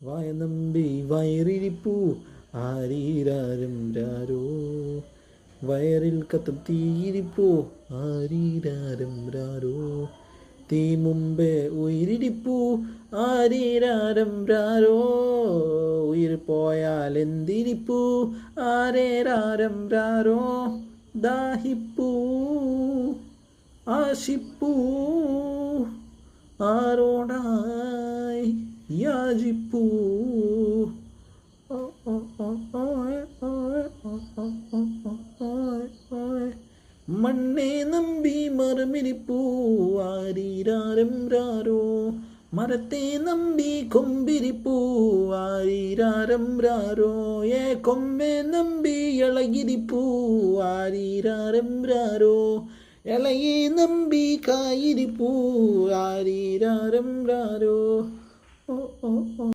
വായ നമ്പി വയറിരിപ്പൂ ആരീരാരം രാരോ, വയറിൽ കത്തും തീയിരിപ്പൂ ആരീരാരം രാരോ, തീ മുമ്പേ ഉയിരിരിപ്പൂ ആരീരാരം രാരോ, ഉയിർ പോയാൽ എന്തിരിപ്പൂ ആരേരാരം രാരോ, ദാഹിപ്പൂ ആശിപ്പൂ ആരോടായി യാചിപ്പൂ. മണ്ണേ നമ്പി മരമിരിപ്പൂ ആരീരാരം രാരോ, മരത്തെ നമ്പി കൊമ്പിരിപ്പൂ ആരീരാരം രാരോ, കൊമ്പെ നമ്പി ഇളകിരിപ്പൂ ആരീരാരം രാരോ, ഇളയെ നമ്പി കായിരിപ്പൂ ആരീരാരം രാരോ.